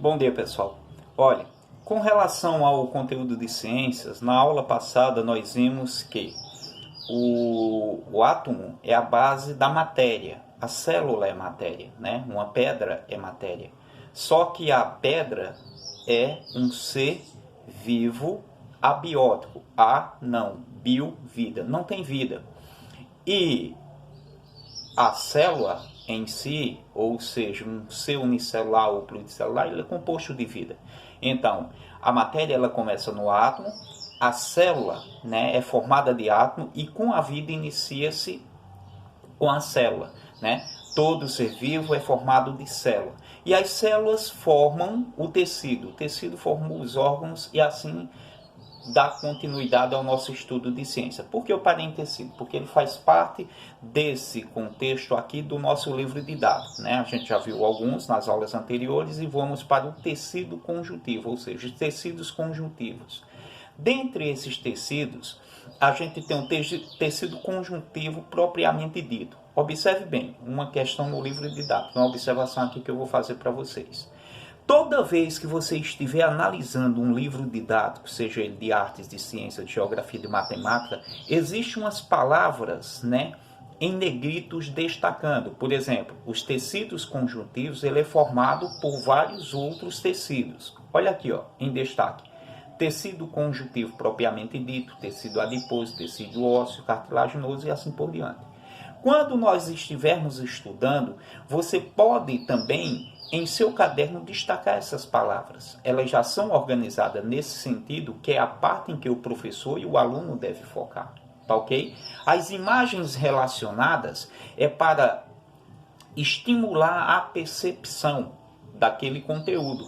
Bom dia, pessoal. Olha, com relação ao conteúdo de ciências, na aula passada nós vimos que o átomo é a base da matéria, a célula é matéria, né? Uma pedra é matéria. Só que a pedra é um ser vivo abiótico. Bio, vida. Não tem vida. E a célula em si, ou seja, um ser unicelular ou pluricelular, ele é composto de vida. Então, a matéria ela começa no átomo, a célula, né, é formada de átomo e com a vida inicia-se com a célula, né? Todo ser vivo é formado de célula. E as células formam o tecido forma os órgãos e assim dá continuidade ao nosso estudo de ciência. Por que eu parei em tecido? Porque ele faz parte desse contexto aqui do nosso livro didático, né? A gente já viu alguns nas aulas anteriores e vamos para o tecido conjuntivo, ou seja, os tecidos conjuntivos. Dentre esses tecidos, a gente tem um tecido conjuntivo propriamente dito. Observe bem, uma questão no livro didático, uma observação aqui que eu vou fazer para vocês. Toda vez que você estiver analisando um livro didático, seja ele de artes, de ciência, de geografia, de matemática, existem umas palavras, né, em negritos destacando. Por exemplo, os tecidos conjuntivos, ele é formado por vários outros tecidos. Olha aqui, ó, em destaque. Tecido conjuntivo propriamente dito, tecido adiposo, tecido ósseo, cartilaginoso e assim por diante. Quando nós estivermos estudando, você pode também, em seu caderno, destacar essas palavras. Elas já são organizadas nesse sentido, que é a parte em que o professor e o aluno devem focar. Tá ok? As imagens relacionadas é para estimular a percepção daquele conteúdo.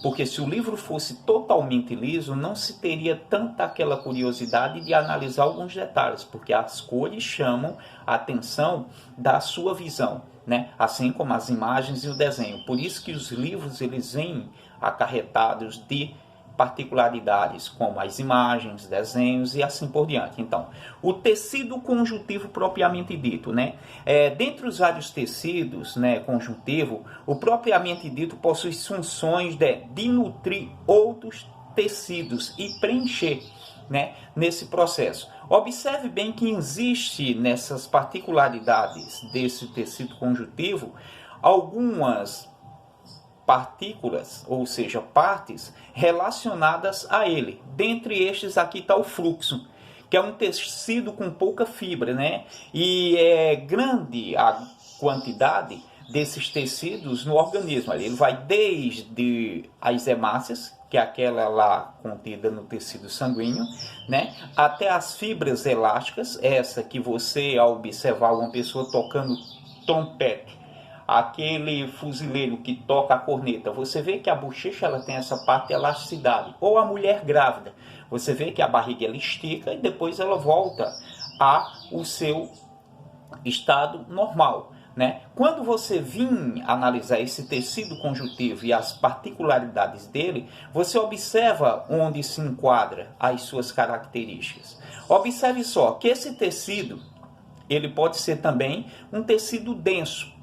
Porque se o livro fosse totalmente liso, não se teria tanta aquela curiosidade de analisar alguns detalhes, porque as cores chamam a atenção da sua visão, né? Assim como as imagens e o desenho. Por isso que os livros eles vêm acarretados de particularidades, como as imagens, desenhos e assim por diante. Então, o tecido conjuntivo propriamente dito, né? Dentre os vários tecidos, né, conjuntivo, o propriamente dito possui funções de nutrir outros tecidos e preencher, né, nesse processo. Observe bem que existe nessas particularidades desse tecido conjuntivo algumas partículas, ou seja, partes relacionadas a ele. Dentre estes aqui está o fluxo, que é um tecido com pouca fibra, né? E é grande a quantidade desses tecidos no organismo. Ele vai desde as hemácias, que é aquela lá contida no tecido sanguíneo, né? Até as fibras elásticas, essa que você, ao observar uma pessoa tocando trompete, aquele fuzileiro que toca a corneta, você vê que a bochecha ela tem essa parte de elasticidade. Ou a mulher grávida, você vê que a barriga ela estica e depois ela volta ao seu estado normal, né? Quando você vir analisar esse tecido conjuntivo e as particularidades dele, você observa onde se enquadra as suas características. Observe só que esse tecido ele pode ser também um tecido denso,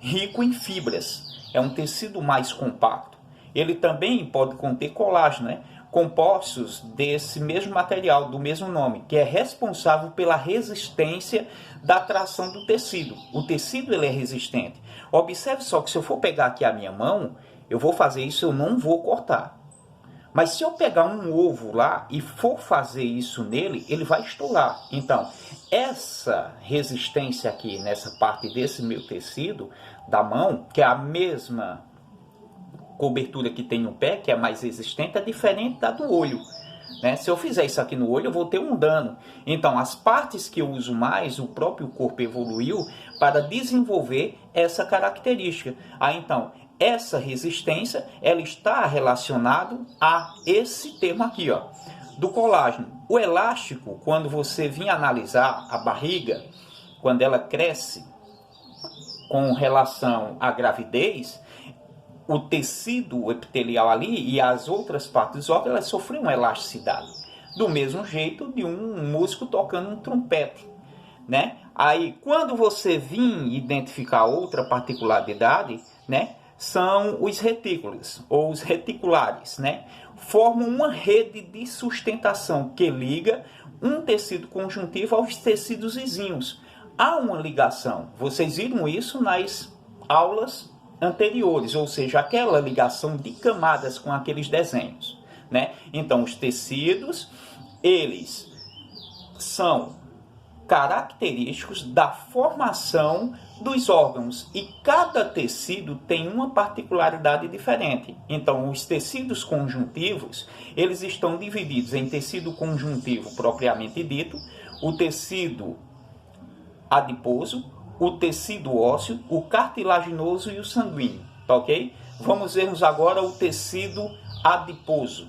rico em fibras, é um tecido mais compacto. Ele também pode conter colágeno, né? Compostos desse mesmo material, do mesmo nome, que é responsável pela resistência da tração do tecido. O tecido ele é resistente. Observe só que se eu for pegar aqui a minha mão, eu vou fazer isso, eu não vou cortar. Mas se eu pegar um ovo lá e for fazer isso nele, ele vai estourar. Então, essa resistência aqui nessa parte desse meu tecido da mão, que é a mesma cobertura que tem no pé, que é mais resistente, é diferente da do olho, né? Se eu fizer isso aqui no olho, eu vou ter um dano. Então, as partes que eu uso mais, o próprio corpo evoluiu para desenvolver essa característica. Então, essa resistência, ela está relacionada a esse termo aqui, ó, do colágeno. O elástico, quando você vir analisar a barriga, quando ela cresce com relação à gravidez, o tecido epitelial ali e as outras partes dos órgãos, elas sofrem uma elasticidade. Do mesmo jeito de um músico tocando um trompete, né? Aí, quando você vir identificar outra particularidade, né? são os retículos, ou os reticulares, né? Formam uma rede de sustentação que liga um tecido conjuntivo aos tecidos vizinhos. Há uma ligação, vocês viram isso nas aulas anteriores, ou seja, aquela ligação de camadas com aqueles desenhos, né? Então, os tecidos, eles são característicos da formação dos órgãos e cada tecido tem uma particularidade diferente. Então, os tecidos conjuntivos, eles estão divididos em tecido conjuntivo propriamente dito, o tecido adiposo, o tecido ósseo, o cartilaginoso e o sanguíneo, tá ok? Vamos vermos agora o tecido adiposo.